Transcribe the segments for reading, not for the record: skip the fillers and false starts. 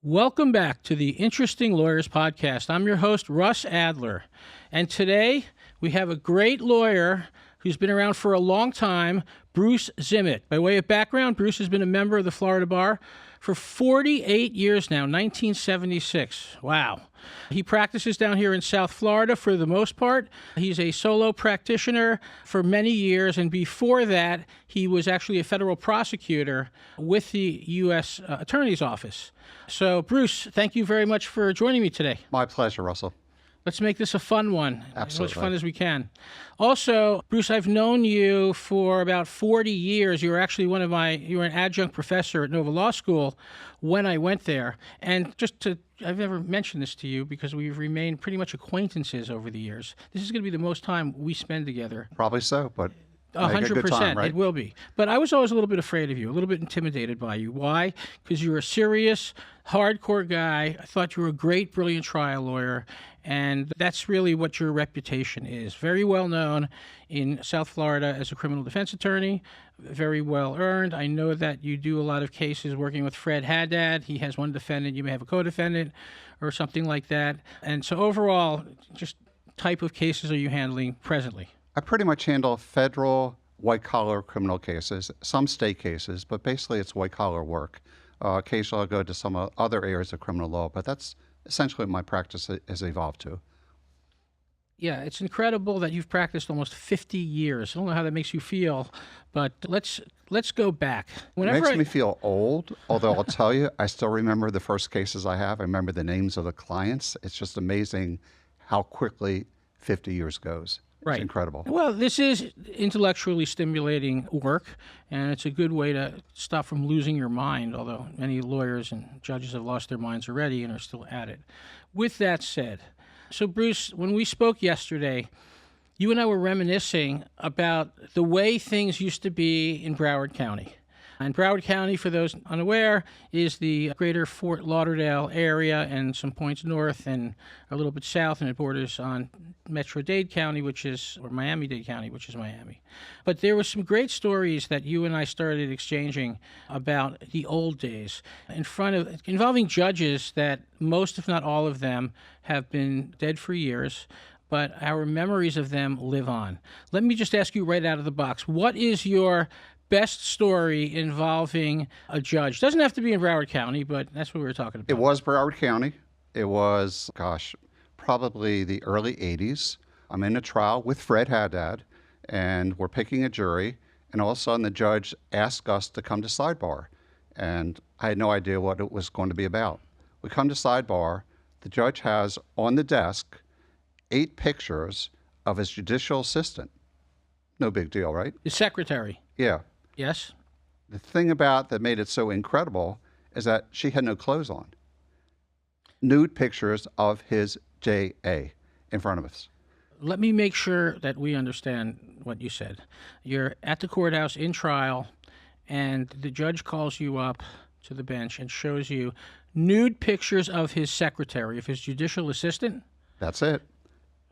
Welcome back to the Interesting Lawyers Podcast. I'm your host, Russ Adler. And today we have a great lawyer who's been around for a long time, Bruce Zimet. By way of background, Bruce has been a member of the Florida Bar for 48 years now, 1976. Wow. He practices down here in South Florida for the most part. He's a solo practitioner for many years, and before that, he was actually a federal prosecutor with the U.S. Attorney's Office. So, Bruce, thank you very much for joining me today. My pleasure, Russell. Let's make this a fun one. Absolutely. As much fun as we can. Also, Bruce, I've known you for about 40 years. You were actually you were an adjunct professor at Nova Law School when I went there. And I've never mentioned this to you because we've remained pretty much acquaintances over the years. This is going to be the most time we spend together. Probably so, but 100%, right? It will be. But I was always a little bit afraid of you, a little bit intimidated by you. Why? Because you're a serious, hardcore guy. I thought you were a great, brilliant trial lawyer, and that's really what your reputation is. Very well known in South Florida as a criminal defense attorney, very well earned. I know that you do a lot of cases working with Fred Haddad. He has one defendant. You may have a co-defendant or something like that. And so overall, just type of cases are you handling presently? I pretty much handle federal white-collar criminal cases, some state cases, but basically it's white-collar work. Occasionally I'll go to some other areas of criminal law, but that's essentially what my practice has evolved to. Yeah, it's incredible that you've practiced almost 50 years. I don't know how that makes you feel, but let's go back. It makes me feel old, although I'll tell you, I still remember the first cases I have. I remember the names of the clients. It's just amazing how quickly 50 years goes. Right. It's incredible. Well, this is intellectually stimulating work, and it's a good way to stop from losing your mind, although many lawyers and judges have lost their minds already and are still at it. With that said, so Bruce, when we spoke yesterday, you and I were reminiscing about the way things used to be in Broward County. And Broward County, for those unaware, is the greater Fort Lauderdale area and some points north and a little bit south, and it borders on Miami-Dade County, which is Miami. But there were some great stories that you and I started exchanging about the old days involving judges that most, if not all of them, have been dead for years, but our memories of them live on. Let me just ask you right out of the box, what is your best story involving a judge? Doesn't have to be in Broward County, but that's what we were talking about. It was Broward County. It was, probably the early 80s. I'm in a trial with Fred Haddad, and we're picking a jury, and all of a sudden the judge asked us to come to sidebar, and I had no idea what it was going to be about. We come to sidebar. The judge has on the desk 8 pictures of his judicial assistant. No big deal, right? The secretary. Yeah. Yes. The thing that made it so incredible is that she had no clothes on. Nude pictures of his JA in front of us. Let me make sure that we understand what you said. You're at the courthouse in trial, and the judge calls you up to the bench and shows you nude pictures of his secretary, of his judicial assistant? That's it.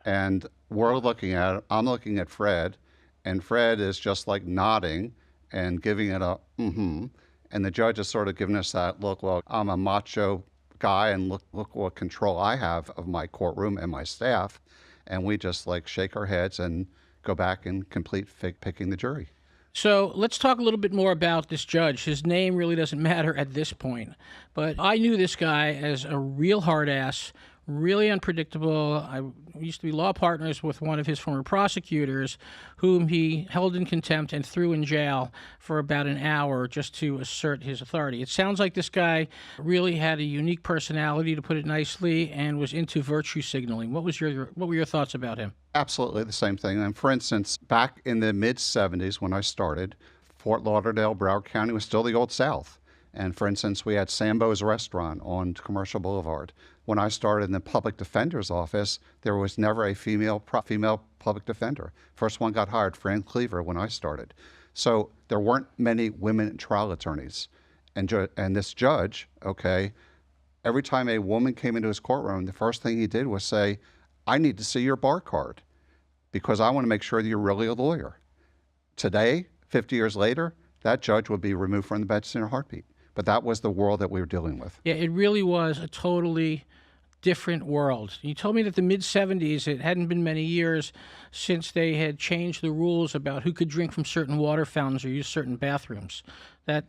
And we're looking at it. I'm looking at Fred, and Fred is just like nodding and giving it a mm-hmm. And the judge is sort of giving us that look, well, I'm a macho guy, and look what control I have of my courtroom and my staff. And we just like shake our heads and go back and complete picking the jury. So let's talk a little bit more about this judge. His name really doesn't matter at this point, but I knew this guy as a real hard ass, really unpredictable. I used to be law partners with one of his former prosecutors, whom he held in contempt and threw in jail for about an hour just to assert his authority. It sounds like this guy really had a unique personality, to put it nicely, and was into virtue signaling. What were your thoughts about him? Absolutely the same thing. And for instance, back in the mid-'70s when I started, Fort Lauderdale, Broward County was still the Old South. And for instance, we had Sambo's Restaurant on Commercial Boulevard. When I started in the public defender's office, there was never a female public defender. First one got hired, Fran Cleaver, when I started. So there weren't many women trial attorneys. And this judge, every time a woman came into his courtroom, the first thing he did was say, I need to see your bar card because I want to make sure that you're really a lawyer. Today, 50 years later, that judge would be removed from the bench in a heartbeat. but that was the world that we were dealing with. Yeah, it really was a totally different world. You told me that the mid-'70s, it hadn't been many years since they had changed the rules about who could drink from certain water fountains or use certain bathrooms. When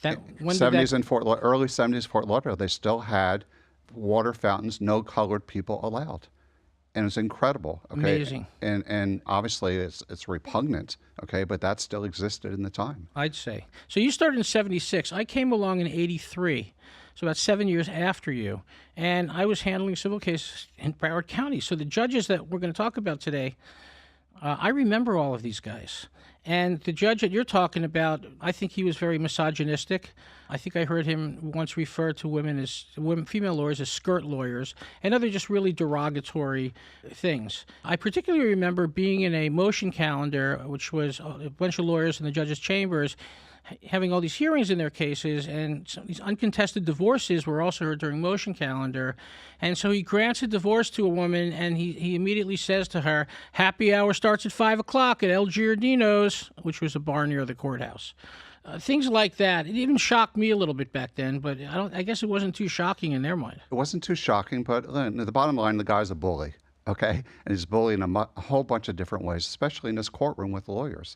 did 70s that... in early 70s Fort Lauderdale, they still had water fountains, no colored people allowed. And it's incredible. Okay? Amazing. And obviously it's repugnant, okay, but that still existed in the time. I'd say. So you started in 76. I came along in 83. So about 7 years after you, and I was handling civil cases in Broward County. So the judges that we're going to talk about today, I remember all of these guys. And the judge that you're talking about, I think he was very misogynistic. I think I heard him once refer to female lawyers as skirt lawyers, and other just really derogatory things. I particularly remember being in a motion calendar, which was a bunch of lawyers in the judges' chambers, having all these hearings in their cases, and these uncontested divorces were also heard during motion calendar. And so he grants a divorce to a woman, and he immediately says to her, "Happy hour starts at 5 o'clock at El Giardino's," which was a bar near the courthouse. Things like that. It even shocked me a little bit back then, but I guess it wasn't too shocking in their mind. It wasn't too shocking, but the bottom line, the guy's a bully, okay? And he's bullying a whole bunch of different ways, especially in this courtroom with lawyers.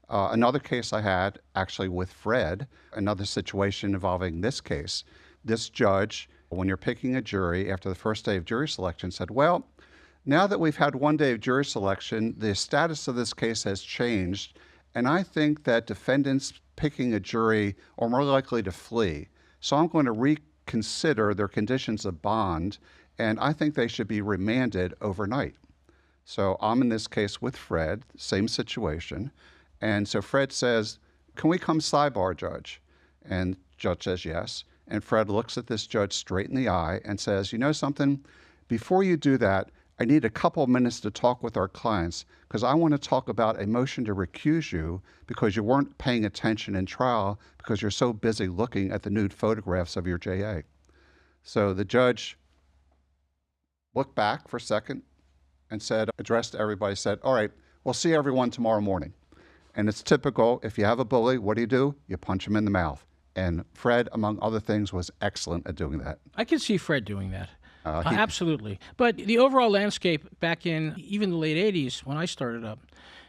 Another case I had actually with Fred, another situation involving this case, this judge, when you're picking a jury after the first day of jury selection, said, well, now that we've had one day of jury selection, the status of this case has changed, and I think that defendants picking a jury are more likely to flee. So I'm going to reconsider their conditions of bond, and I think they should be remanded overnight. So I'm in this case with Fred, same situation. And so Fred says, can we come sidebar, Judge? And Judge says yes. And Fred looks at this judge straight in the eye and says, you know something? Before you do that, I need a couple minutes to talk with our clients because I want to talk about a motion to recuse you because you weren't paying attention in trial because you're so busy looking at the nude photographs of your JA. So the judge looked back for a second and addressed everybody, said, all right, we'll see everyone tomorrow morning. And it's typical, if you have a bully, what do? You punch him in the mouth. And Fred, among other things, was excellent at doing that. I can see Fred doing that. Absolutely. But the overall landscape back in even the late 80s when I started up,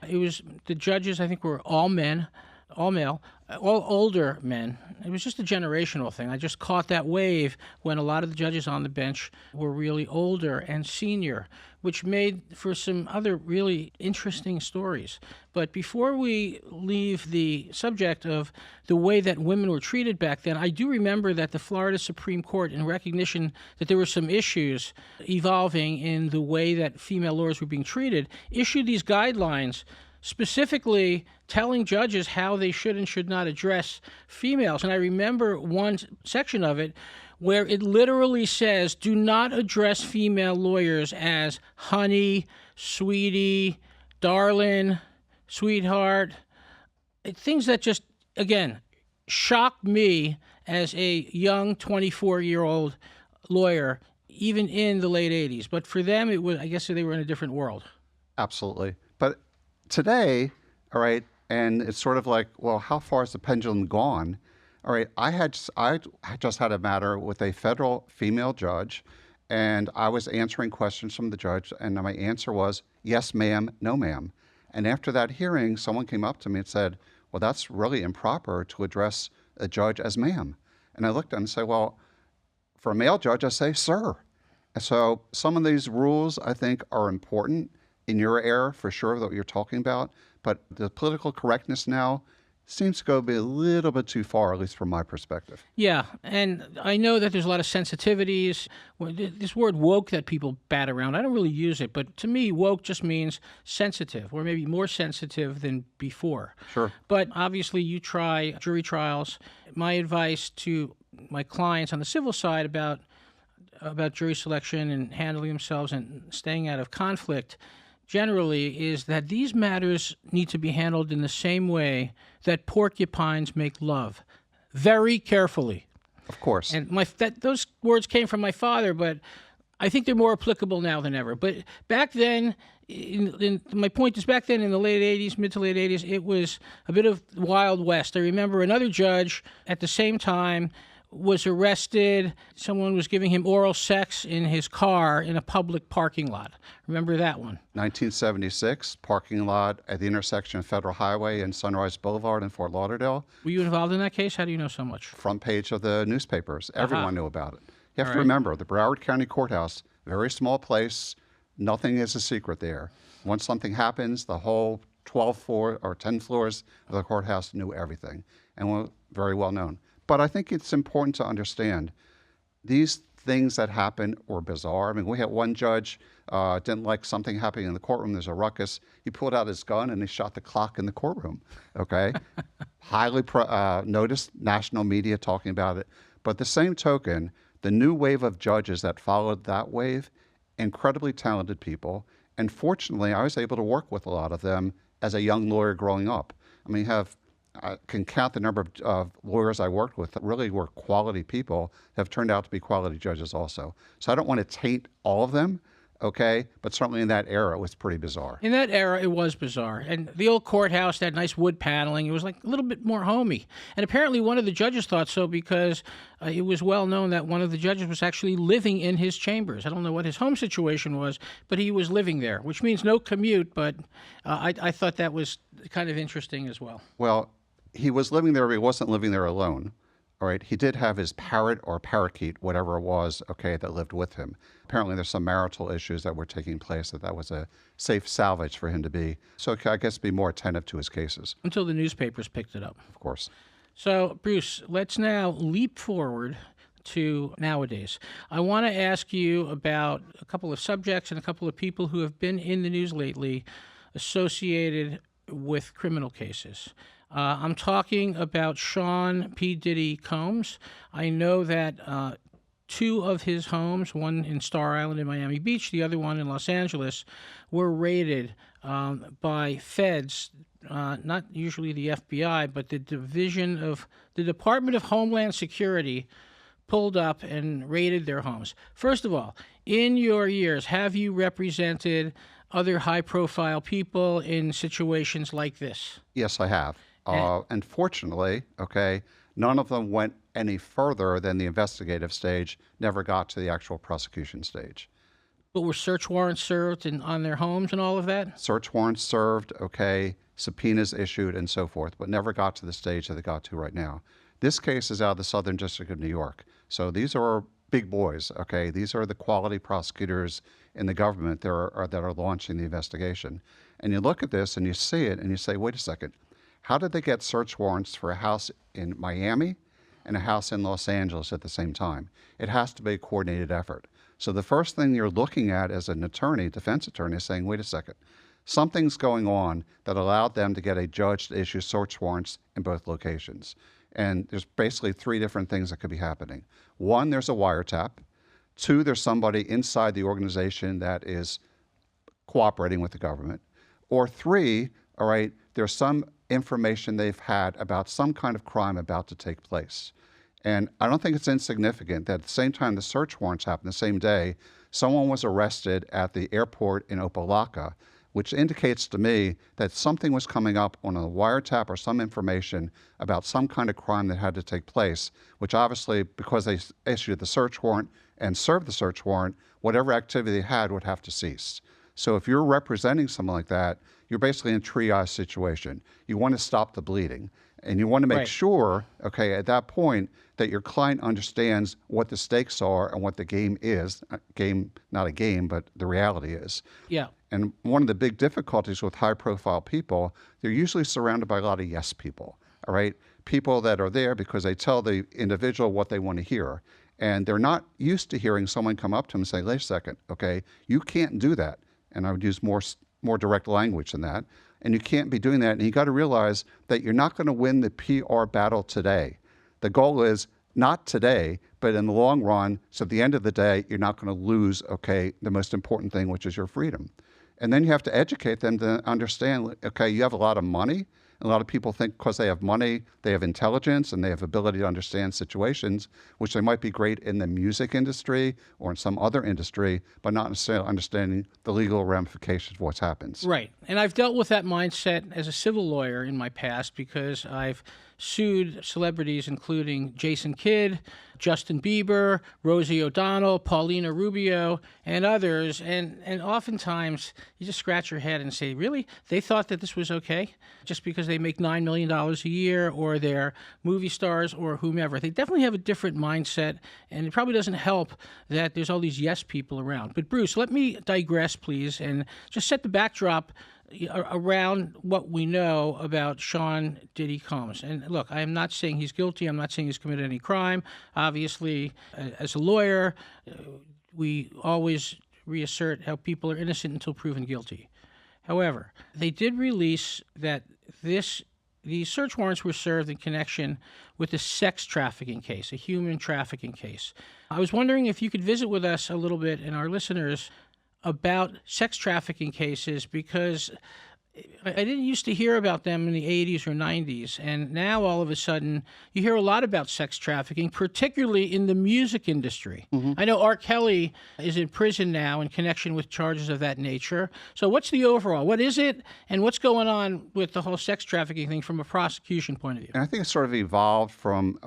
it was the judges, I think, were all men, all male, all older men. It was just a generational thing. I just caught that wave when a lot of the judges on the bench were really older and senior, which made for some other really interesting stories. But before we leave the subject of the way that women were treated back then, I do remember that the Florida Supreme Court, in recognition that there were some issues evolving in the way that female lawyers were being treated, issued these guidelines specifically telling judges how they should and should not address females. And I remember one section of it where it literally says, do not address female lawyers as honey, sweetie, darling, sweetheart. Things that just, again, shocked me as a young 24-year-old lawyer, even in the late 80s. But for them, it was, I guess they were in a different world. Absolutely. But today, all right, and it's sort of like, well, how far has the pendulum gone? All right, I just had a matter with a federal female judge, and I was answering questions from the judge, and my answer was, yes, ma'am, no, ma'am. And after that hearing, someone came up to me and said, well, that's really improper to address a judge as ma'am. And I looked at him and said, well, for a male judge, I say, sir. And so some of these rules, I think, are important in your era, for sure, that you're talking about. But the political correctness now seems to go be a little bit too far, at least from my perspective. Yeah, and I know that there's a lot of sensitivities. This word woke that people bat around, I don't really use it, but to me, woke just means sensitive, or maybe more sensitive than before. Sure. But obviously, you try jury trials. My advice to my clients on the civil side about jury selection and handling themselves and staying out of conflict generally is that these matters need to be handled in the same way that porcupines make love, very carefully. Of course. And those words came from my father, but I think they're more applicable now than ever. But back then, my point is back then in the late 80s, mid to late 80s, it was a bit of Wild West. I remember another judge at the same time was arrested. Someone was giving him oral sex in his car in a public parking lot. Remember that one? 1976, parking lot at the intersection of Federal Highway and Sunrise Boulevard in Fort Lauderdale. Were you involved in that case? How do you know so much? Front page of the newspapers. Everyone knew about it. You have All to right. remember, the Broward County Courthouse, very small place, nothing is a secret there. Once something happens, the whole 12 floor or 10 floors of the courthouse knew everything and were very well known. But I think it's important to understand these things that happen were bizarre. I mean, we had one judge didn't like something happening in the courtroom. There's a ruckus. He pulled out his gun and he shot the clock in the courtroom. Okay, highly noticed, national media talking about it. But the same token, the new wave of judges that followed that wave, incredibly talented people. And fortunately, I was able to work with a lot of them as a young lawyer growing up. I mean, I can count the number of lawyers I worked with that really were quality people, have turned out to be quality judges also. So I don't want to taint all of them, okay? But certainly in that era, it was pretty bizarre. In that era, it was bizarre. And the old courthouse, that nice wood paneling, it was like a little bit more homey. And apparently one of the judges thought so because it was well known that one of the judges was actually living in his chambers. I don't know what his home situation was, but he was living there, which means no commute. But I thought that was kind of interesting as well. Well, he was living there, but he wasn't living there alone. All right. He did have his parrot or parakeet, whatever it was, okay, that lived with him. Apparently, there's some marital issues that were taking place that was a safe salvage for him to be. So I guess be more attentive to his cases. Until the newspapers picked it up. Of course. So, Bruce, let's now leap forward to nowadays. I want to ask you about a couple of subjects and a couple of people who have been in the news lately associated with criminal cases. I'm talking about Sean P. Diddy Combs. I know that two of his homes, one in Star Island in Miami Beach, the other one in Los Angeles, were raided by feds, not usually the FBI, but the Department of Homeland Security pulled up and raided their homes. First of all, in your years, have you represented other high-profile people in situations like this? Yes, I have. And fortunately, okay, none of them went any further than the investigative stage, never got to the actual prosecution stage. But were search warrants served on their homes and all of that? Search warrants served, okay, subpoenas issued and so forth, but never got to the stage that they got to right now. This case is out of the Southern District of New York. So these are big boys, okay? These are the quality prosecutors in the government that are launching the investigation. And you look at this and you see it and you say, wait a second, how did they get search warrants for a house in Miami and a house in Los Angeles at the same time? It has to be a coordinated effort. So the first thing you're looking at as an attorney, defense attorney, is saying, wait a second, something's going on that allowed them to get a judge to issue search warrants in both locations. And there's basically three different things that could be happening. One, there's a wiretap. Two, there's somebody inside the organization that is cooperating with the government. Or three, all right, there's some information they've had about some kind of crime about to take place. And I don't think it's insignificant that at the same time the search warrants happened the same day, someone was arrested at the airport in Opa-locka, which indicates to me that something was coming up on a wiretap or some information about some kind of crime that had to take place, which obviously, because they issued the search warrant and served the search warrant, whatever activity they had would have to cease. So if you're representing someone like that, you're basically in a triage situation. You want to stop the bleeding. And you want to make sure, okay, at that point, that your client understands what the stakes are and what the game is. Game, not a game, but the reality is. Yeah. And one of the big difficulties with high-profile people, they're usually surrounded by a lot of yes people, all right? People that are there because they tell the individual what they want to hear. And they're not used to hearing someone come up to them and say, wait a second, okay, you can't do that. And I would use more direct language than that. And you can't be doing that. And you got to realize that you're not going to win the PR battle today. The goal is not today, but in the long run. So at the end of the day, you're not going to lose, okay, the most important thing, which is your freedom. And then you have to educate them to understand, okay, you have a lot of money. A lot of people think because they have money, they have intelligence and they have ability to understand situations, which they might be great in the music industry or in some other industry, but not necessarily understanding the legal ramifications of what happens. Right. And I've dealt with that mindset as a civil lawyer in my past because I've sued celebrities including Jason Kidd, Justin Bieber, Rosie O'Donnell, Paulina Rubio, and others. And oftentimes you just scratch your head and say, really? They thought that this was okay just because they make $9 million a year, or they're movie stars or whomever. They definitely have a different mindset, and it probably doesn't help that there's all these yes people around. But Bruce, let me digress, please, and just set the backdrop around what we know about Sean Diddy Combs. And look, I am not saying he's guilty. I'm not saying he's committed any crime. Obviously, as a lawyer, we always reassert how people are innocent until proven guilty. However, they did release that these search warrants were served in connection with a sex trafficking case, a human trafficking case. I was wondering if you could visit with us a little bit and our listeners about sex trafficking cases, because I didn't used to hear about them in the 80s or 90s, and now all of a sudden you hear a lot about sex trafficking, particularly in the music industry. I know R. Kelly is in prison now in connection with charges of that nature. So what's the overall? What is it, and what's going on with the whole sex trafficking thing from a prosecution point of view? And I think it's sort of evolved from,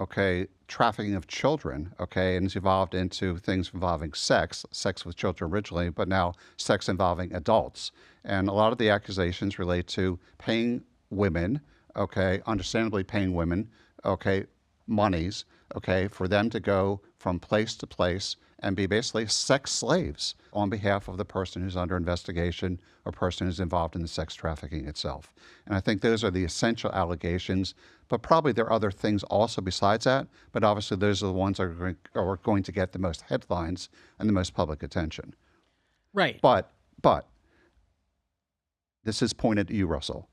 trafficking of children, and it's evolved into things involving sex with children originally, but now sex involving adults. And a lot of the accusations relate to paying women, understandably paying women, monies, for them to go from place to place and be basically sex slaves on behalf of the person who's under investigation or person who's involved in the sex trafficking itself. And I think those are the essential allegations, but probably there are other things also besides that, but obviously those are the ones that are going to get the most headlines and the most public attention. Right. But this is pointed at you, Russell,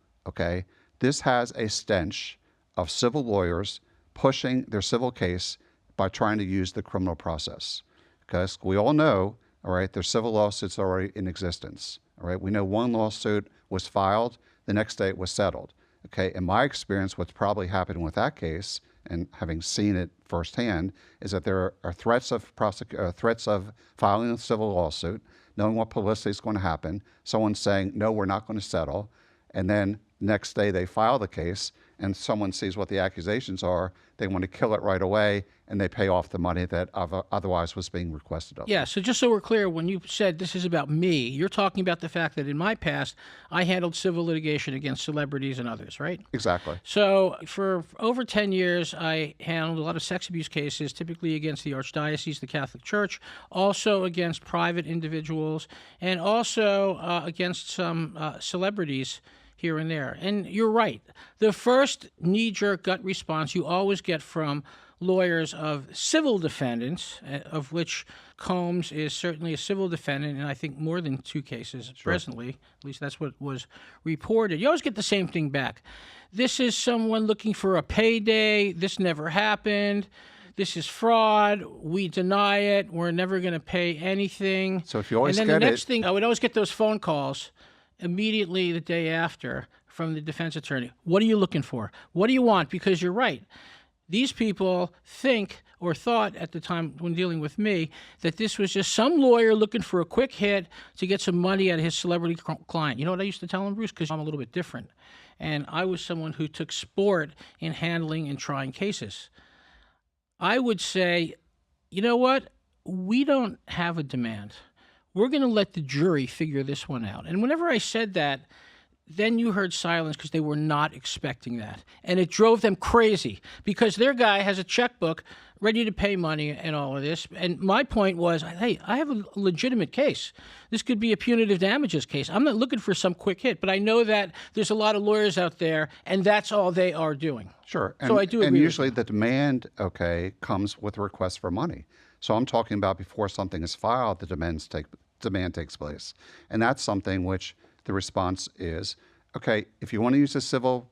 This has a stench of civil lawyers pushing their civil case by trying to use the criminal process. Because we all know, there's civil lawsuits already in existence. We know one lawsuit was filed, the next day it was settled. In my experience, what's probably happened with that case, and having seen it firsthand, is that there are threats of filing a civil lawsuit, knowing what publicity is going to happen, someone saying, no, we're not going to settle, and then next day they file the case, and someone sees what the accusations are, they want to kill it right away, and they pay off the money that otherwise was being requested of them. Yeah, so just so we're clear, when you said this is about me, you're talking about the fact that in my past, I handled civil litigation against celebrities and others, right? Exactly. So for over 10 years, I handled a lot of sex abuse cases, typically against the Archdiocese, the Catholic Church, also against private individuals, and also against some celebrities here and there. And you're right. The first knee-jerk gut response you always get from lawyers of civil defendants, of which Combs is certainly a civil defendant, and I think more than 2 cases presently. At least that's what was reported. You always get the same thing back. This is someone looking for a payday. This never happened. This is fraud. We deny it. We're never going to pay anything. So if you always and then get the next thing, I would always get those phone calls immediately the day after from the defense attorney. What are you looking for? What do you want? Because you're right. These people think or thought at the time when dealing with me that this was just some lawyer looking for a quick hit to get some money out of his celebrity client. You know what I used to tell him, Bruce? Because I'm a little bit different. And I was someone who took sport in handling and trying cases. I would say, you know what? We don't have a demand. We're going to let the jury figure this one out. And whenever I said that, then you heard silence because they were not expecting that. And it drove them crazy because their guy has a checkbook ready to pay money and all of this. And my point was, hey, I have a legitimate case. This could be a punitive damages case. I'm not looking for some quick hit, but I know that there's a lot of lawyers out there, and that's all they are doing. Sure. So I do agree. And usually the demand, comes with a request for money. So I'm talking about before something is filed, the demand takes place. And that's something which the response is, if you want to use a civil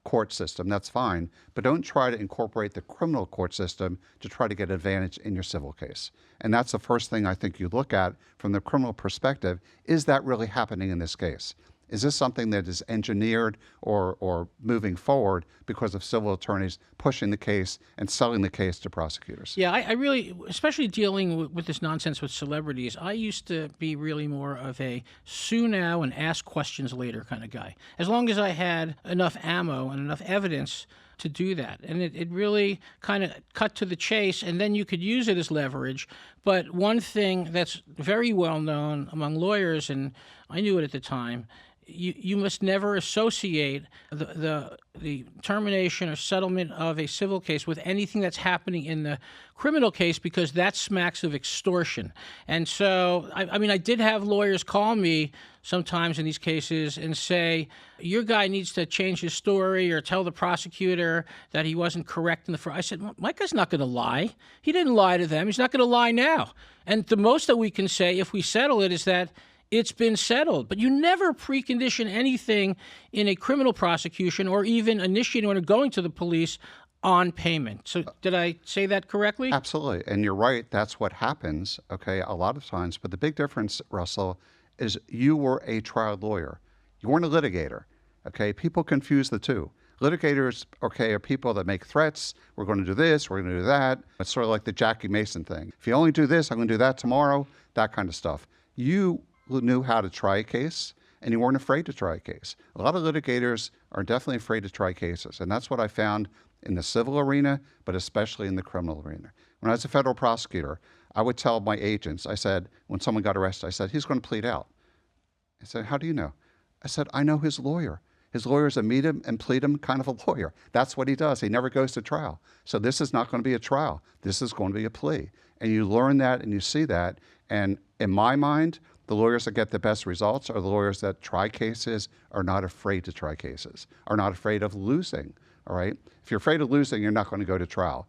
court system, that's fine, but don't try to incorporate the criminal court system to try to get advantage in your civil case. And that's the first thing I think you look at from the criminal perspective. Is that really happening in this case? Is this something that is engineered or moving forward because of civil attorneys pushing the case and selling the case to prosecutors? Yeah, I really, especially dealing with this nonsense with celebrities, I used to be really more of a sue now and ask questions later kind of guy. As long as I had enough ammo and enough evidence to do that. And it really kind of cut to the chase, and then you could use it as leverage. But one thing that's very well known among lawyers, and I knew it at the time, you must never associate the termination or settlement of a civil case with anything that's happening in the criminal case, because that smacks of extortion. And so, I mean, I did have lawyers call me sometimes in these cases and say, your guy needs to change his story or tell the prosecutor that he wasn't correct in the first. I said, my guy's not going to lie. He didn't lie to them. He's not going to lie now. And the most that we can say if we settle it is that it's been settled. But you never precondition anything in a criminal prosecution or even initiating or going to the police on payment. So did I say that correctly? Absolutely. And you're right. That's what happens, okay, a lot of times. But the big difference, Russell, is you were a trial lawyer. You weren't a litigator, okay? People confuse the two. Litigators, okay, are people that make threats. We're going to do this, we're going to do that. It's sort of like the Jackie Mason thing. If you only do this, I'm going to do that tomorrow, that kind of stuff. You knew how to try a case, and you weren't afraid to try a case. A lot of litigators are definitely afraid to try cases, and that's what I found in the civil arena, but especially in the criminal arena. When I was a federal prosecutor, I would tell my agents, I said, when someone got arrested, I said, he's going to plead out. I said, how do you know? I said, I know his lawyer. His lawyer is a meet him and plead him kind of a lawyer. That's what he does. He never goes to trial. So this is not going to be a trial. This is going to be a plea. And you learn that and you see that. And in my mind, the lawyers that get the best results are the lawyers that try cases, are not afraid to try cases, are not afraid of losing, all right? If you're afraid of losing, you're not going to go to trial.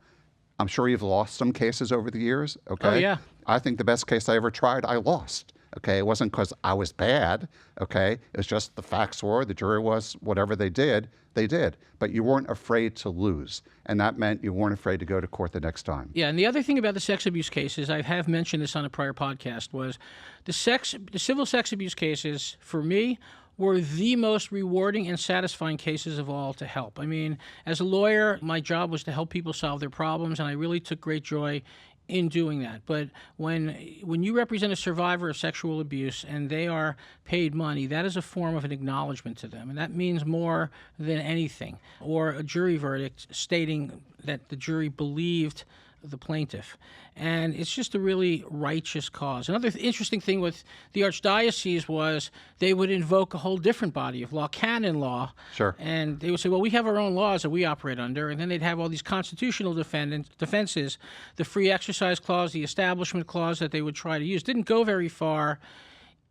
I'm sure you've lost some cases over the years, okay? Oh, yeah. I think the best case I ever tried, I lost, okay? It wasn't because I was bad, okay? It was just the facts were, the jury was, whatever they did, they did. But you weren't afraid to lose, and that meant you weren't afraid to go to court the next time. Yeah, and the other thing about the sex abuse cases, I have mentioned this on a prior podcast, was the civil sex abuse cases, for me, were the most rewarding and satisfying cases of all to help. I mean, as a lawyer, my job was to help people solve their problems, and I really took great joy in doing that. But when you represent a survivor of sexual abuse and they are paid money, that is a form of an acknowledgement to them, and that means more than anything. Or a jury verdict stating that the jury believed the plaintiff. And it's just a really righteous cause. Another interesting thing with the Archdiocese was they would invoke a whole different body of law, canon law. Sure. And they would say, well, we have our own laws that we operate under. And then they'd have all these constitutional defenses, the free exercise clause, the establishment clause that they would try to use. Didn't go very far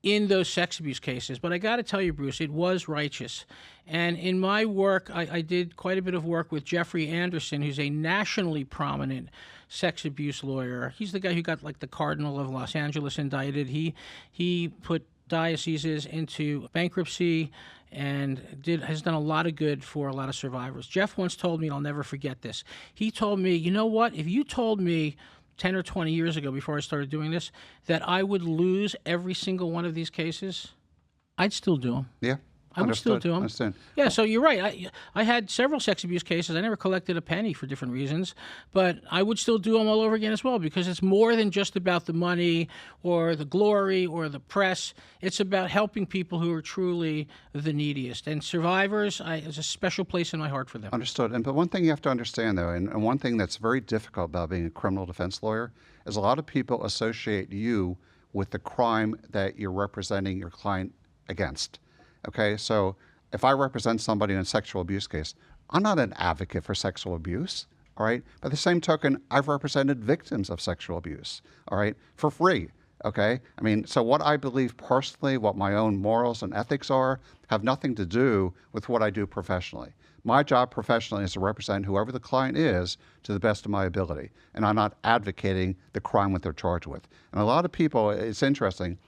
in those sex abuse cases. But I got to tell you, Bruce, it was righteous. And in my work, I did quite a bit of work with Jeffrey Anderson, who's a nationally prominent sex abuse lawyer. He's the guy who got like the Cardinal of Los Angeles indicted. He put dioceses into bankruptcy and has done a lot of good for a lot of survivors. Jeff once told me, and I'll never forget this, he told me, you know what, if you told me 10 or 20 years ago before I started doing this that I would lose every single one of these cases, I'd still do them. Yeah. I would still do them. Understand. Yeah, so you're right. I had several sex abuse cases. I never collected a penny for different reasons, but I would still do them all over again as well, because it's more than just about the money or the glory or the press. It's about helping people who are truly the neediest. And survivors, there's a special place in my heart for them. Understood. But one thing you have to understand, though, and one thing that's very difficult about being a criminal defense lawyer, is a lot of people associate you with the crime that you're representing your client against. Okay, so if I represent somebody in a sexual abuse case, I'm not an advocate for sexual abuse, all right? By the same token, I've represented victims of sexual abuse, all right, for free, okay? I mean, so what I believe personally, what my own morals and ethics are, have nothing to do with what I do professionally. My job professionally is to represent whoever the client is to the best of my ability, and I'm not advocating the crime that they're charged with. And a lot of people, it's interesting,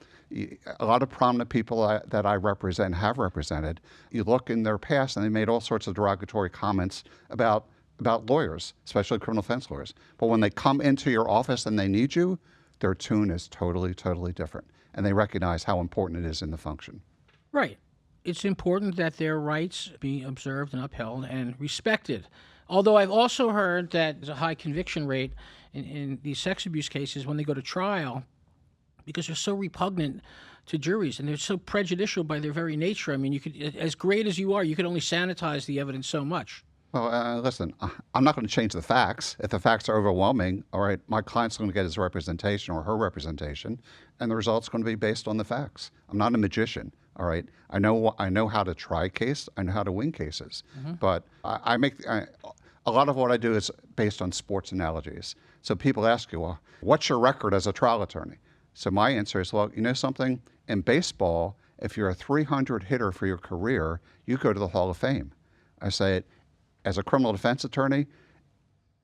a lot of prominent people that I represent have represented, you look in their past and they made all sorts of derogatory comments about lawyers, especially criminal defense lawyers. But when they come into your office and they need you, their tune is totally, totally different. And they recognize how important it is in the function. Right. It's important that their rights be observed and upheld and respected. Although I've also heard that there's a high conviction rate in these sex abuse cases when they go to trial, because they're so repugnant to juries and they're so prejudicial by their very nature. I mean, you could, as great as you are, you could only sanitize the evidence so much. Well, listen, I'm not going to change the facts. If the facts are overwhelming, all right, my client's going to get his representation or her representation, and the result's going to be based on the facts. I'm not a magician, all right? I know how to try a case. I know how to win cases. But a lot of what I do is based on sports analogies. So people ask you, well, what's your record as a trial attorney? So my answer is, well, you know something? In baseball, if you're a 300 hitter for your career, you go to the Hall of Fame. I say, as a criminal defense attorney,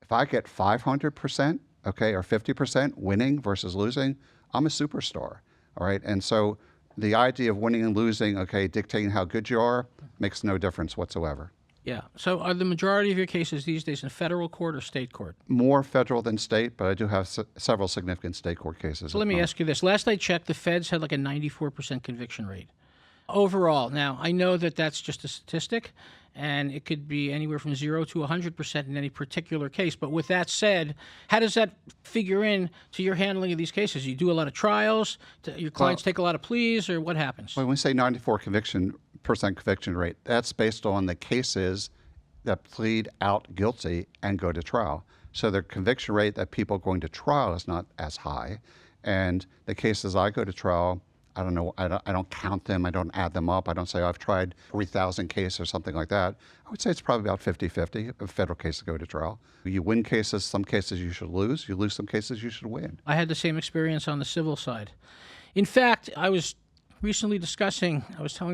if I get 500%, okay, or 50% winning versus losing, I'm a superstar, all right? And so the idea of winning and losing, okay, dictating how good you are, makes no difference whatsoever. Yeah. So are the majority of your cases these days in federal court or state court? More federal than state, but I do have several significant state court cases. So let me ask you this. Last I checked, the feds had like a 94% conviction rate overall. Now, I know that that's just a statistic, and it could be anywhere from 0 to 100% in any particular case. But with that said, how does that figure in to your handling of these cases? You do a lot of trials? Your clients take a lot of pleas, or what happens? When we say 94% conviction rate, that's based on the cases that plead out guilty and go to trial. So the conviction rate that people going to trial is not as high. And the cases I go to trial, I don't know, I don't count them, I don't add them up, I don't say, oh, I've tried 3,000 cases or something like that. I would say it's probably about 50-50 of federal cases go to trial. You win cases, some cases you should lose. You lose some cases you should win. I had the same experience on the civil side. In fact, I was telling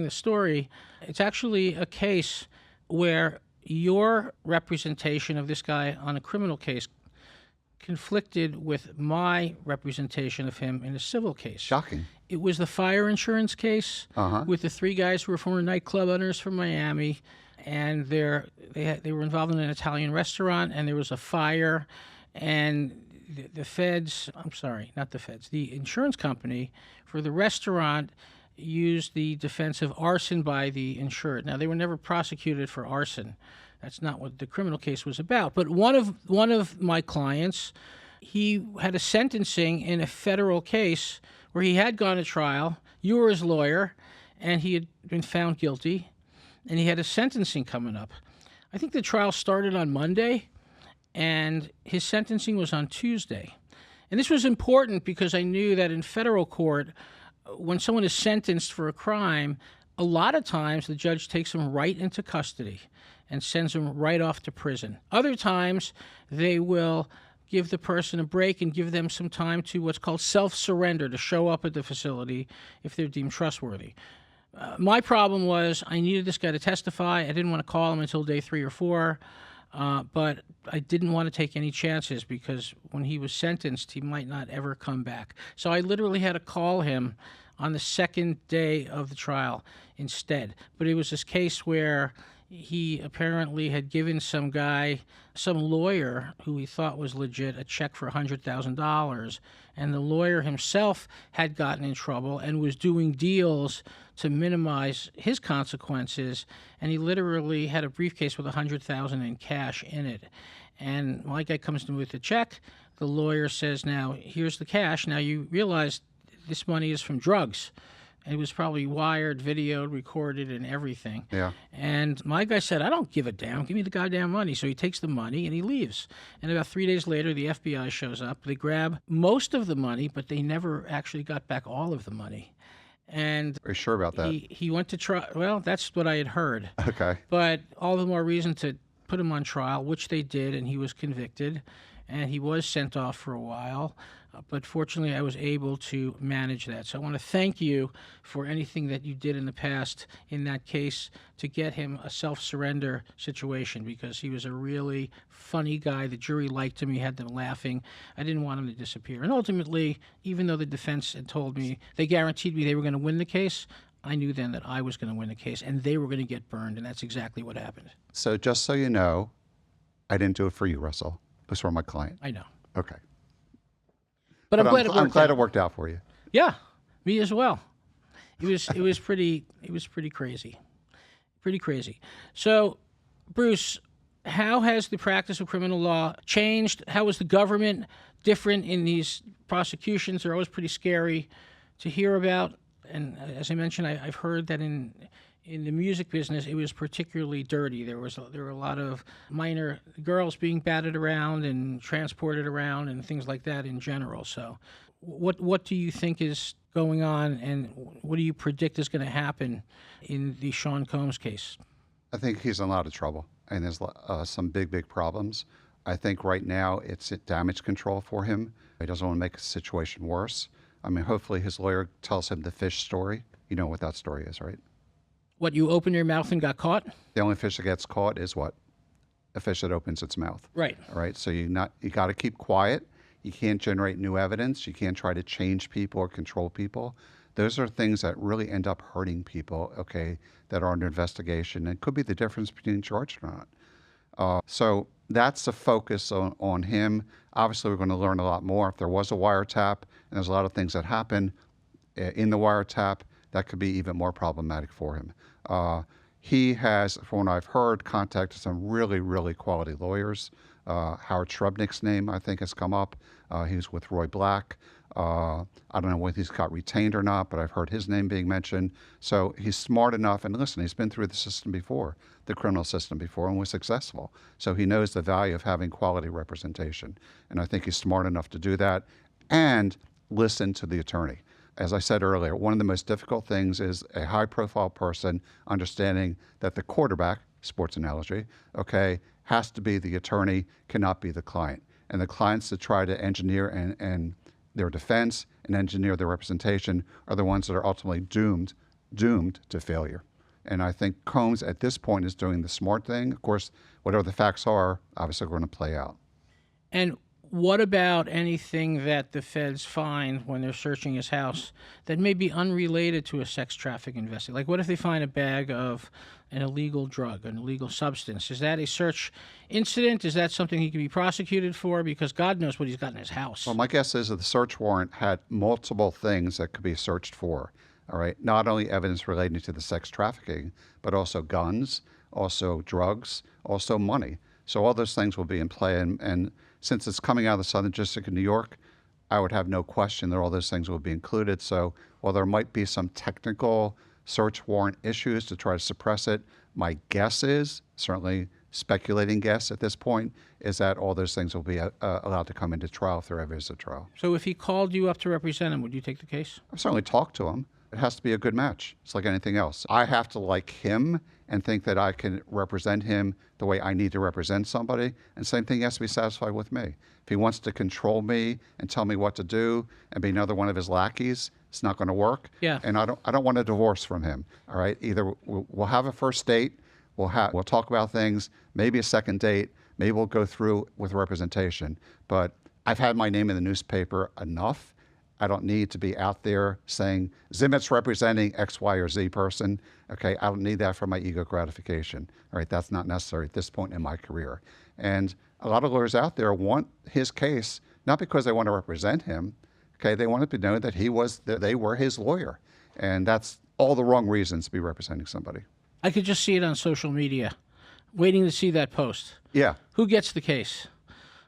the story, it's actually a case where your representation of this guy on a criminal case conflicted with my representation of him in a civil case. Shocking. It was the fire insurance case with the three guys who were former nightclub owners from Miami, and they were involved in an Italian restaurant, and there was a fire, and the insurance company for the restaurant used the defense of arson by the insured. Now, they were never prosecuted for arson. That's not what the criminal case was about. But one of my clients, he had a sentencing in a federal case where he had gone to trial. You were his lawyer, and he had been found guilty, and he had a sentencing coming up. I think the trial started on Monday, and his sentencing was on Tuesday. And this was important because I knew that in federal court, when someone is sentenced for a crime, a lot of times the judge takes them right into custody and sends them right off to prison. Other times, they will give the person a break and give them some time to what's called self-surrender, to show up at the facility if they're deemed trustworthy. My problem was I needed this guy to testify. I didn't want to call him until day 3 or 4, but I didn't want to take any chances because when he was sentenced, he might not ever come back. So I literally had to call him on the second day of the trial instead. But it was this case where he apparently had given some lawyer who he thought was legit, a check for $100,000, and the lawyer himself had gotten in trouble and was doing deals to minimize his consequences, and he literally had a briefcase with $100,000 in cash in it. And my guy comes to me with the check. The lawyer says, now, here's the cash. Now, you realize this money is from drugs. It was probably wired, videoed, recorded, and everything. Yeah. And my guy said, I don't give a damn. Give me the goddamn money. So he takes the money and he leaves. And about 3 days later, the FBI shows up. They grab most of the money, but they never actually got back all of the money. And are you sure about that? He went to trial. Well, that's what I had heard. Okay. But all the more reason to put him on trial, which they did, and he was convicted. And he was sent off for a while. But fortunately, I was able to manage that. So I want to thank you for anything that you did in the past in that case to get him a self-surrender situation, because he was a really funny guy. The jury liked him. He had them laughing. I didn't want him to disappear. And ultimately, even though the defense had told me, they guaranteed me they were going to win the case, I knew then that I was going to win the case, and they were going to get burned, and that's exactly what happened. So just so you know, I didn't do it for you, Russell. It was for my client. I know. Okay. But I'm glad it worked out. I'm glad it worked out for you. Yeah, me as well. It was pretty crazy. Pretty crazy. So, Bruce, how has the practice of criminal law changed? How is the government different in these prosecutions? They're always pretty scary to hear about. And as I mentioned, I've heard that in in the music business, it was particularly dirty. There were a lot of minor girls being batted around and transported around and things like that in general. So, what do you think is going on, and what do you predict is going to happen in the Sean Combs case? I think he's in a lot of trouble, and there's some big problems. I think right now it's damage control for him. He doesn't want to make the situation worse. I mean, hopefully his lawyer tells him the fish story. You know what that story is, right? What, you opened your mouth and got caught? The only fish that gets caught is what? A fish that opens its mouth. Right. All right. So you got to keep quiet. You can't generate new evidence. You can't try to change people or control people. Those are things that really end up hurting people, okay, that are under investigation. And could be the difference between charged or not. So that's the focus on him. Obviously, we're going to learn a lot more. If there was a wiretap, and there's a lot of things that happen in the wiretap, that could be even more problematic for him. He has, from what I've heard, contacted some really quality lawyers. Howard Shrubnik's name, I think, has come up. He was with Roy Black. I don't know whether he's got retained or not, but I've heard his name being mentioned. So he's smart enough, and listen, he's been through the system before, the criminal system before, and was successful. So he knows the value of having quality representation. And I think he's smart enough to do that and listen to the attorney. As I said earlier, one of the most difficult things is a high-profile person understanding that the quarterback, sports analogy, okay, has to be the attorney, cannot be the client. And the clients that try to engineer and their defense and engineer their representation are the ones that are ultimately doomed to failure. And I think Combs at this point is doing the smart thing. Of course, whatever the facts are, obviously going to play out. And what about anything that the feds find when they're searching his house that may be unrelated to a sex trafficking investigation? Like, what if they find a bag of an illegal drug, an illegal substance? Is that a search incident? Is that something he could be prosecuted for? Because God knows what he's got in his house. Well, my guess is that the search warrant had multiple things that could be searched for. All right, not only evidence relating to the sex trafficking, but also guns, also drugs, also money. So all those things will be in play. And since it's coming out of the Southern District of New York, I would have no question that all those things will be included. So while there might be some technical search warrant issues to try to suppress it, my guess is, certainly speculating guess at this point, is that all those things will be allowed to come into trial if there ever is a trial. So if he called you up to represent him, would you take the case? I've certainly talked to him. It has to be a good match. It's like anything else. I have to like him and think that I can represent him the way I need to represent somebody. And same thing, he has to be satisfied with me. If he wants to control me and tell me what to do and be another one of his lackeys, it's not going to work. Yeah. And I don't want a divorce from him. All right. Either we'll have a first date, we'll talk about things, maybe a second date, maybe we'll go through with representation. But I've had my name in the newspaper enough. I don't need to be out there saying Zimet's representing X, Y, or Z person. Okay, I don't need that for my ego gratification. All right, that's not necessary at this point in my career. And a lot of lawyers out there want his case, not because they want to represent him. Okay, they want to know that they were his lawyer. And that's all the wrong reasons to be representing somebody. I could just see it on social media, waiting to see that post. Yeah. Who gets the case?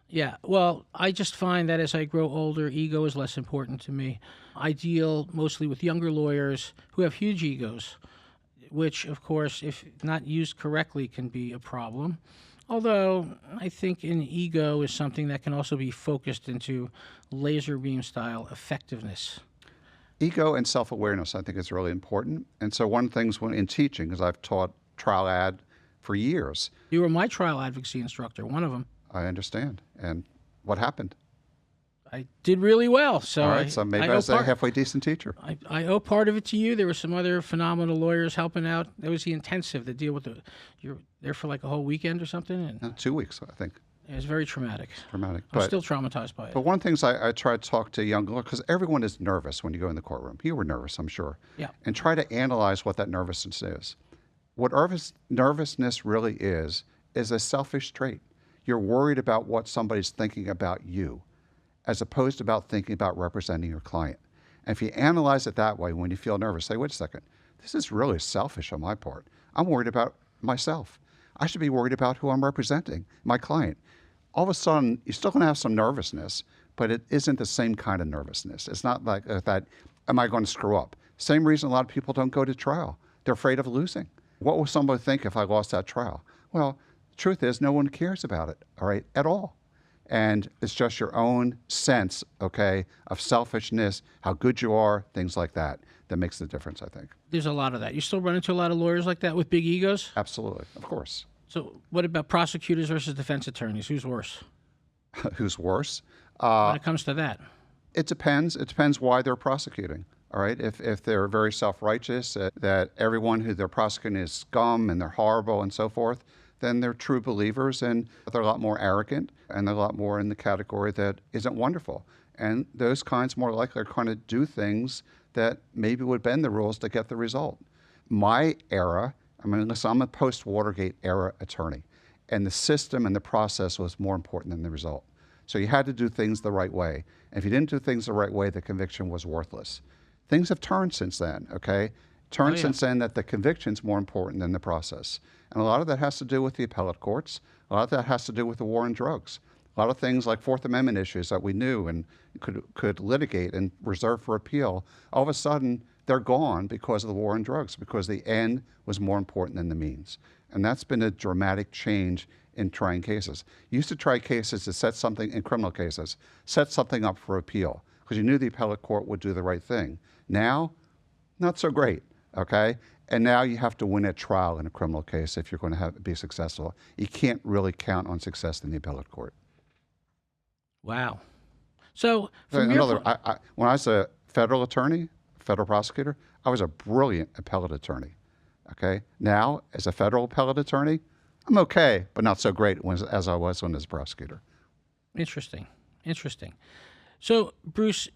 Yeah, well, I just find that as I grow older, ego is less important to me. I deal mostly with younger lawyers who have huge egos, which, of course, if not used correctly, can be a problem. Although I think an ego is something that can also be focused into laser beam style effectiveness. Ego and self-awareness, I think, is really important. And so one of the things in teaching, because I've taught trial ad for years. You were my trial advocacy instructor, one of them. I understand. And what happened? I did really well. So all right, so maybe I was a halfway decent teacher. I owe part of it to you. There were some other phenomenal lawyers helping out. There was the intensive, the deal with you're there for like a whole weekend or something? And No, 2 weeks, I think. it was very traumatic. Dramatic. I'm still traumatized by it. But one of the things I try to talk to young lawyers, because everyone is nervous when you go in the courtroom. You were nervous, I'm sure. Yeah. And try to analyze what that nervousness is. What nervousness really is a selfish trait. You're worried about what somebody's thinking about you, as opposed to about thinking about representing your client. And if you analyze it that way, when you feel nervous, say, wait a second, this is really selfish on my part. I'm worried about myself. I should be worried about who I'm representing, my client. All of a sudden, you're still going to have some nervousness, but it isn't the same kind of nervousness. It's not like that, am I going to screw up? Same reason a lot of people don't go to trial. They're afraid of losing. What will somebody think if I lost that trial? Well, the truth is no one cares about it, all right, at all. And it's just your own sense, okay, of selfishness, how good you are, things like that, that makes the difference, I think. There's a lot of that. You still run into a lot of lawyers like that with big egos? Absolutely, of course. So what about prosecutors versus defense attorneys? Who's worse Who's worse? when it comes to that? It depends. It depends why they're prosecuting. All right. If they're very self-righteous, that everyone who they're prosecuting is scum and they're horrible and so forth, then they're true believers and they're a lot more arrogant and they're a lot more in the category that isn't wonderful. And those kinds more likely are going to do things that maybe would bend the rules to get the result. My era, I mean, listen, I'm a post-Watergate era attorney, and the system and the process was more important than the result. So you had to do things the right way. And if you didn't do things the right way, the conviction was worthless. Things have turned since then, okay? Turned since then that the conviction's more important than the process. And a lot of that has to do with the appellate courts. A lot of that has to do with the war on drugs. A lot of things like Fourth Amendment issues that we knew and could litigate and reserve for appeal, all of a sudden they're gone because of the war on drugs, because the end was more important than the means. And that's been a dramatic change in trying cases. You used to try cases to set something, in criminal cases, set something up for appeal, because you knew the appellate court would do the right thing. Now, not so great, okay? And now you have to win at trial in a criminal case if you're going to be successful. You can't really count on success in the appellate court. Wow. So when I was a federal attorney, federal prosecutor, I was a brilliant appellate attorney, okay? Now, as a federal appellate attorney, I'm okay, but not so great as I was when I was a prosecutor. Interesting. So, Bruce,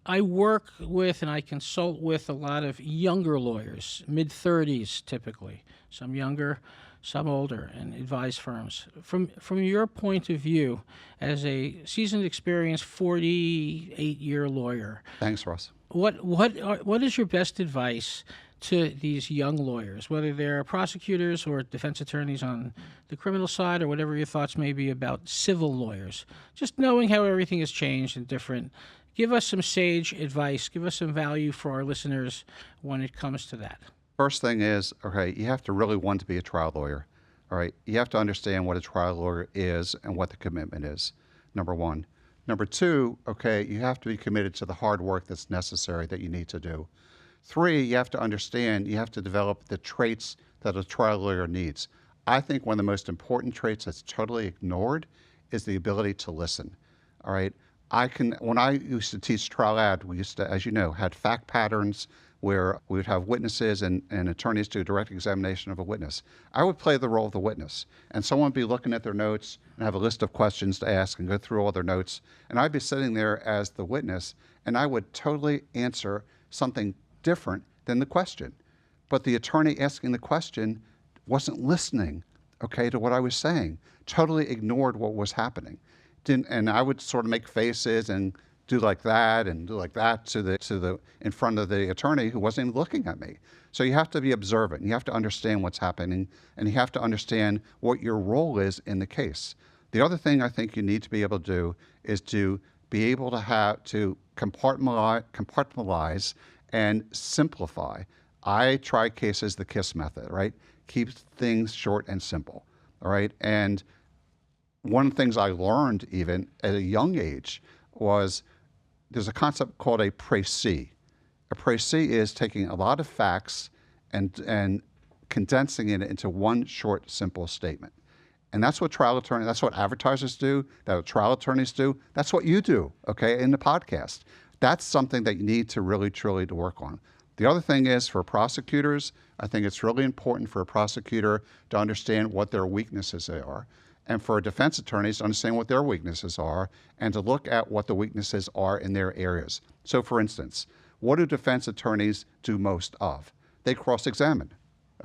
I work with and I consult with a lot of younger lawyers, mid-30s typically, some younger, some older, and advise firms. From your point of view, as a seasoned, experienced 48-year lawyer, thanks, Russ. What is your best advice to these young lawyers, whether they're prosecutors or defense attorneys on the criminal side, or whatever your thoughts may be about civil lawyers? Just knowing how everything has changed and different, give us some sage advice, give us some value for our listeners when it comes to that. First thing is, okay, you have to really want to be a trial lawyer, all right? You have to understand what a trial lawyer is and what the commitment is, number one. Number two, okay, you have to be committed to the hard work that's necessary that you need to do. Three, you have to understand, you have to develop the traits that a trial lawyer needs. I think one of the most important traits that's totally ignored is the ability to listen, all right? When I used to teach trial ad, we used to, as you know, had fact patterns where we would have witnesses and attorneys do direct examination of a witness. I would play the role of the witness, and someone would be looking at their notes and have a list of questions to ask and go through all their notes, and I'd be sitting there as the witness, and I would totally answer something different than the question. But the attorney asking the question wasn't listening, okay, to what I was saying, totally ignored what was happening. And I would sort of make faces and do like that and do like that to the in front of the attorney who wasn't even looking at me. So you have to be observant. You have to understand what's happening, and you have to understand what your role is in the case. The other thing I think you need to be able to do is to be able to compartmentalize and simplify. I try cases the KISS method, right? Keep things short and simple, all right? And one of the things I learned even at a young age was there's a concept called a précis. A précis is taking a lot of facts and condensing it into one short, simple statement. And that's what that's what advertisers do, that's what trial attorneys do, that's what you do, okay, in the podcast. That's something that you need to really, truly to work on. The other thing is for prosecutors, I think it's really important for a prosecutor to understand what their weaknesses are, and for defense attorneys to understand what their weaknesses are and to look at what the weaknesses are in their areas. So for instance, what do defense attorneys do most of? They cross-examine,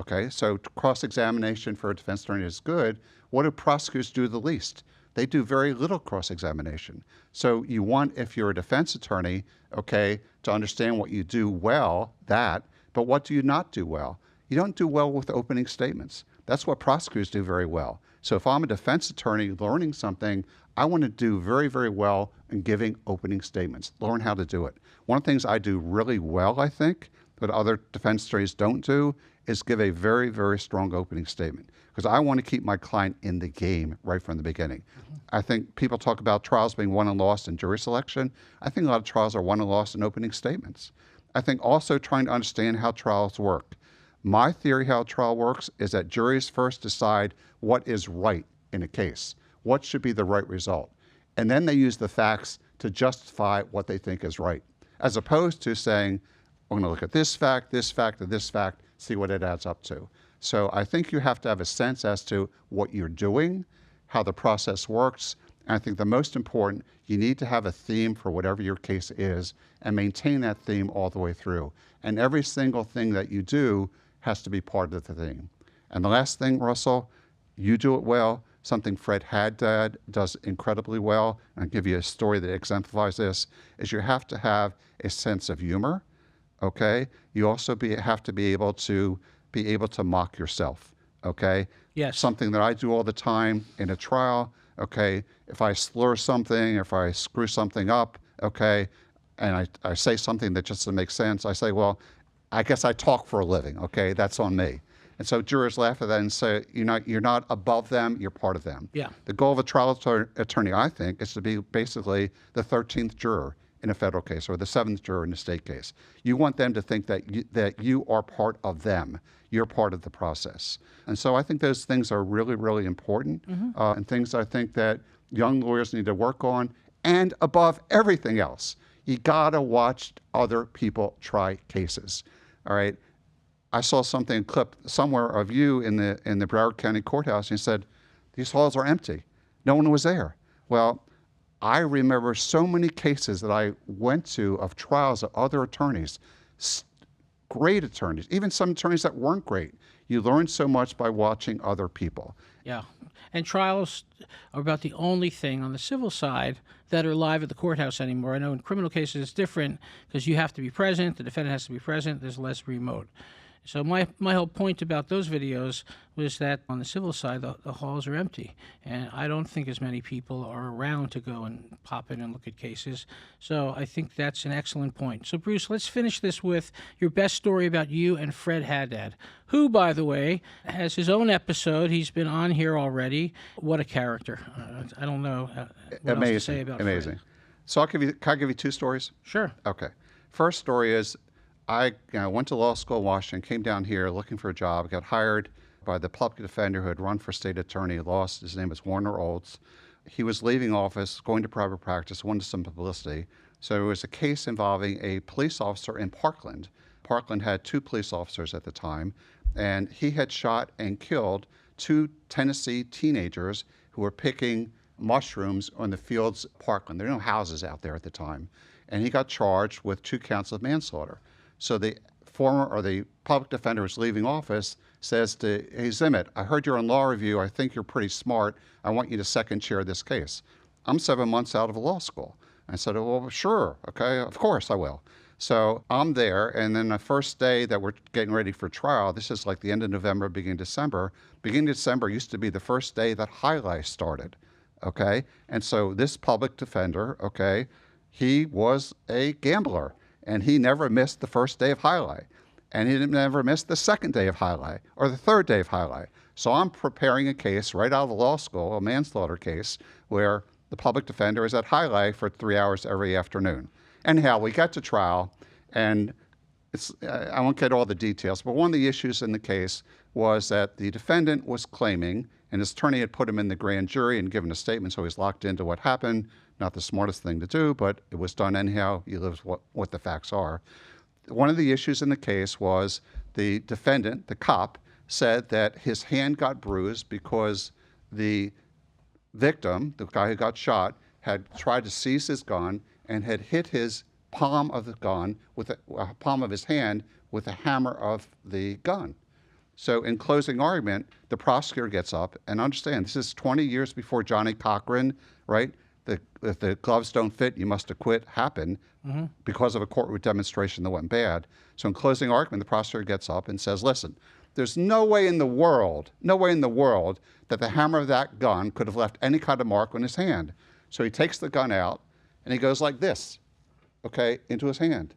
okay? So cross-examination for a defense attorney is good. What do prosecutors do the least? They do very little cross-examination. So you want, if you're a defense attorney, okay, to understand what you do well, but what do you not do well? You don't do well with opening statements. That's what prosecutors do very well. So if I'm a defense attorney learning something, I want to do very, very well in giving opening statements, learn how to do it. One of the things I do really well, I think, what other defense attorneys don't do is give a very, very strong opening statement, because I want to keep my client in the game right from the beginning. I think people talk about trials being won and lost in jury selection. I think a lot of trials are won and lost in opening statements. I think also trying to understand how trials work. My theory how a trial works is that juries first decide what is right in a case, what should be the right result, and then they use the facts to justify what they think is right, as opposed to saying, we're going to look at this fact, and this fact, see what it adds up to. So I think you have to have a sense as to what you're doing, how the process works, and I think the most important, you need to have a theme for whatever your case is and maintain that theme all the way through. And every single thing that you do has to be part of the theme. And the last thing, Russell, you do it well. Something Fred Haddad does incredibly well, and I'll give you a story that exemplifies this, is you have to have a sense of humor, okay? You also have to be able to mock yourself, okay? Yes. Something that I do all the time in a trial, okay? If I slur something, if I screw something up, okay, and I say something that just doesn't make sense, I say, well, I guess I talk for a living, okay? That's on me. And so jurors laugh at that and say, you're not above them, you're part of them. Yeah. The goal of a trial attorney, I think, is to be basically the 13th juror in a federal case or the 7th juror in a state case. You want them to think that you are part of them. You're part of the process. And so I think those things are really, really important, and things I think that young lawyers need to work on. And above everything else, you gotta watch other people try cases, all right? I saw a clip somewhere of you in the Broward County Courthouse, and you said, these halls are empty. No one was there. Well, I remember so many cases that I went to of trials of other attorneys, great attorneys, even some attorneys that weren't great. You learn so much by watching other people. Yeah. And trials are about the only thing on the civil side that are live at the courthouse anymore. I know in criminal cases it's different because you have to be present, the defendant has to be present, there's less remote. So my whole point about those videos was that on the civil side, the halls are empty. And I don't think as many people are around to go and pop in and look at cases. So I think that's an excellent point. So, Bruce, let's finish this with your best story about you and Fred Haddad, who, by the way, has his own episode. He's been on here already. What a character. I don't know what else to say about Amazing. Fred. So can I give you two stories? Sure. Okay. First story is I went to law school in Washington, came down here looking for a job, got hired by the public defender who had run for state attorney, lost. His name was Warner Olds. He was leaving office, going to private practice, wanted some publicity. So it was a case involving a police officer in Parkland. Parkland had 2 police officers at the time, and he had shot and killed 2 Tennessee teenagers who were picking mushrooms on the fields of Parkland. There were no houses out there at the time. And he got charged with 2 counts of manslaughter. So the public defender who's leaving office says to, hey, Zimet, I heard you're on law review. I think you're pretty smart. I want you to second chair this case. I'm 7 months out of law school. I said, well, sure. Okay, of course I will. So I'm there, and then the first day that we're getting ready for trial, this is like the end of November, beginning of December. Beginning of December used to be the first day that highlight started, okay? And so this public defender, okay, he was a gambler, and he never missed the first day of highlight, and he never missed the second day of highlight or the third day of highlight. So I'm preparing a case right out of the law school, a manslaughter case, where the public defender is at highlight for 3 hours every afternoon. Anyhow, we got to trial, and I won't get all the details, but one of the issues in the case was that the defendant was claiming, and his attorney had put him in the grand jury and given a statement, so he's locked into what happened. Not the smartest thing to do, but it was done anyhow. He lives what the facts are. One of the issues in the case was the defendant, the cop, said that his hand got bruised because the victim, the guy who got shot, had tried to seize his gun and had hit his palm of the gun with the palm of his hand with the hammer of the gun. So in closing argument, the prosecutor gets up, and understand, this is 20 years before Johnny Cochran, right? If the gloves don't fit, you must acquit happened because of a courtroom demonstration that went bad. So in closing argument, the prosecutor gets up and says, listen, there's no way in the world that the hammer of that gun could have left any kind of mark on his hand. So he takes the gun out, and he goes like this, okay, into his hand.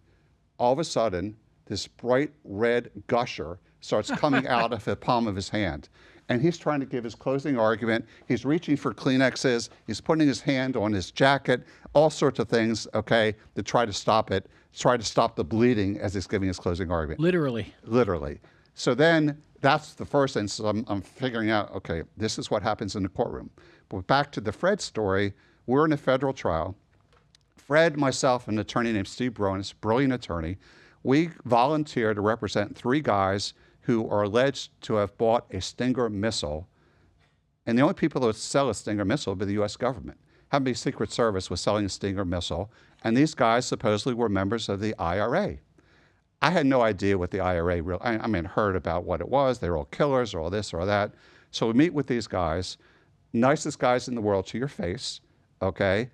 All of a sudden, this bright red gusher starts coming out of the palm of his hand. And he's trying to give his closing argument. He's reaching for Kleenexes. He's putting his hand on his jacket, all sorts of things, okay, to try to stop it, try to stop the bleeding as he's giving his closing argument. Literally. Literally. So then that's the first instance I'm figuring out, okay, this is what happens in the courtroom. But back to the Fred story, we're in a federal trial. Fred, myself, and an attorney named Steve Bronis, brilliant attorney, we volunteer to represent 3 guys who are alleged to have bought a Stinger missile. And the only people that would sell a Stinger missile would be the U.S. government. Happened to be Secret Service was selling a Stinger missile, and these guys supposedly were members of the IRA. I had no idea what the IRA really, I mean, heard about what it was. They were all killers or all this or that. So we meet with these guys, nicest guys in the world to your face, okay?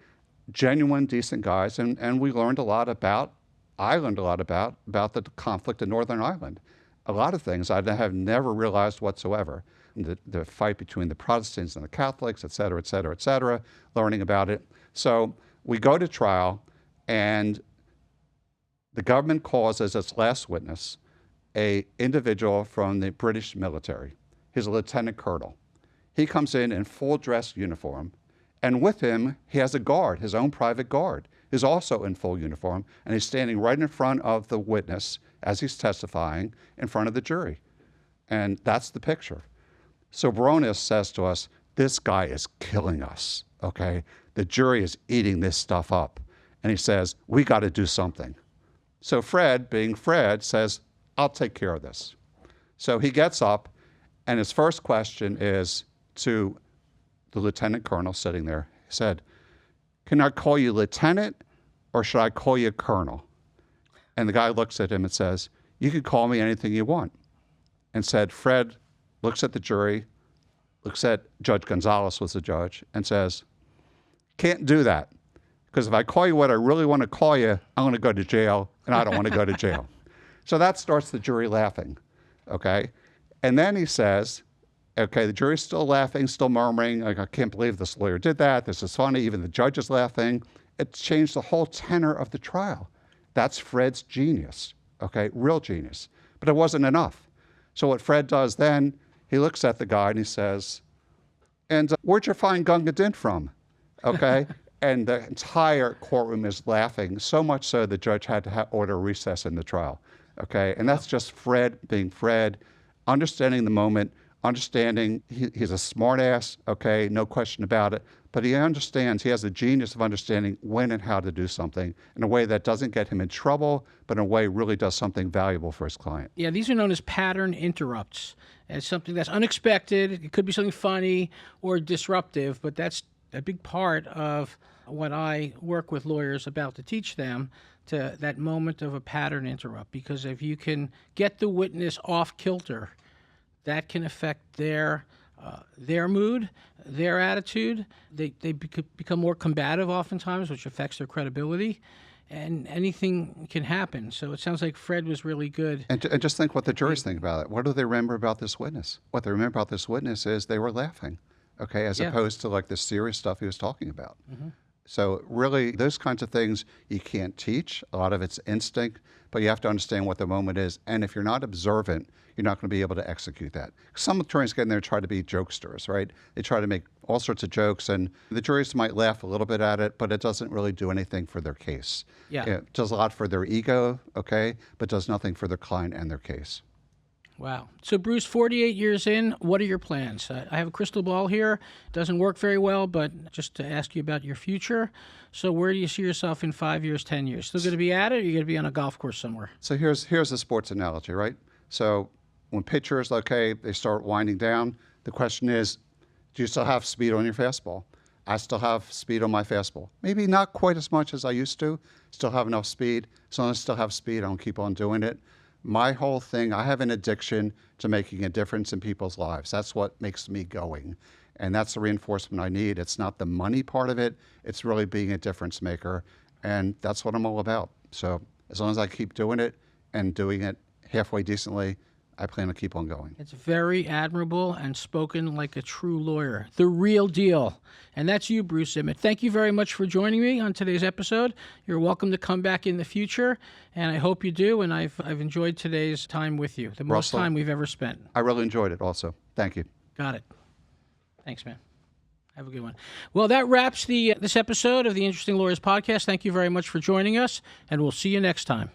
Genuine, decent guys, and we learned a lot about, I learned a lot about the conflict in Northern Ireland. A lot of things I have never realized whatsoever. The fight between the Protestants and the Catholics, et cetera, et cetera, et cetera, learning about it. So we go to trial, and the government calls as its last witness a individual from the British military. He's a lieutenant colonel. He comes in full dress uniform, and with him, he has a guard, his own private guard, who's also in full uniform, and he's standing right in front of the witness as he's testifying in front of the jury. And that's the picture. So Bronis says to us, this guy is killing us, okay? The jury is eating this stuff up. And he says, we got to do something. So Fred, being Fred, says, I'll take care of this. So he gets up, and his first question is to the lieutenant colonel sitting there. He said, can I call you lieutenant or should I call you colonel? And the guy looks at him and says, you can call me anything you want. And said, Fred looks at the jury, looks at Judge Gonzalez was the judge, and says, can't do that. Because if I call you what I really want to call you, I'm going to go to jail, and I don't want to go to jail. So that starts the jury laughing, okay? And then he says, okay, the jury's still laughing, still murmuring, like, I can't believe this lawyer did that, this is funny, even the judge is laughing. It changed the whole tenor of the trial. That's Fred's genius, okay, real genius. But it wasn't enough. So what Fred does then, he looks at the guy and he says, and where'd you find Gunga Din from, okay? And the entire courtroom is laughing, so much so the judge had to order a recess in the trial, okay? And that's just Fred being Fred, understanding the moment, understanding he's a smart ass, okay, no question about it, but he understands, he has the genius of understanding when and how to do something in a way that doesn't get him in trouble, but in a way really does something valuable for his client. Yeah, these are known as pattern interrupts. As something that's unexpected. It could be something funny or disruptive, but that's a big part of what I work with lawyers about to teach them, to that moment of a pattern interrupt. Because if you can get the witness off kilter, that can affect their mood, their attitude. They become more combative oftentimes, which affects their credibility. And anything can happen. So it sounds like Fred was really good. And just think what the jury's think about it. What do they remember about this witness? What they remember about this witness is they were laughing, okay, as opposed to like the serious stuff he was talking about. Mm-hmm. So really, those kinds of things you can't teach. A lot of it's instinct, but you have to understand what the moment is. And if you're not observant, you're not going to be able to execute that. Some attorneys get in there and try to be jokesters, right? They try to make all sorts of jokes, and the jurors might laugh a little bit at it, but it doesn't really do anything for their case. Yeah. It does a lot for their ego, okay, but does nothing for their client and their case. Wow. So, Bruce, 48 years in, what are your plans? I have a crystal ball here. Doesn't work very well, but just to ask you about your future. So where do you see yourself in 5 years, 10 years? Still going to be at it, or are you going to be on a golf course somewhere? So here's a sports analogy, right? So when pitchers, okay, they start winding down, the question is, do you still have speed on your fastball? I still have speed on my fastball. Maybe not quite as much as I used to. Still have enough speed. As long as I still have speed, I'll keep on doing it. My whole thing, I have an addiction to making a difference in people's lives. That's what makes me going. And that's the reinforcement I need. It's not the money part of it. It's really being a difference maker. And that's what I'm all about. So as long as I keep doing it and doing it halfway decently, I plan to keep on going. It's very admirable and spoken like a true lawyer. The real deal. And that's you, Bruce Zimet. Thank you very much for joining me on today's episode. You're welcome to come back in the future, and I hope you do. And I've enjoyed today's time with you, the most Russell, time we've ever spent. I really enjoyed it also. Thank you. Got it. Thanks, man. Have a good one. Well, that wraps this episode of the Interesting Lawyers Podcast. Thank you very much for joining us, and we'll see you next time.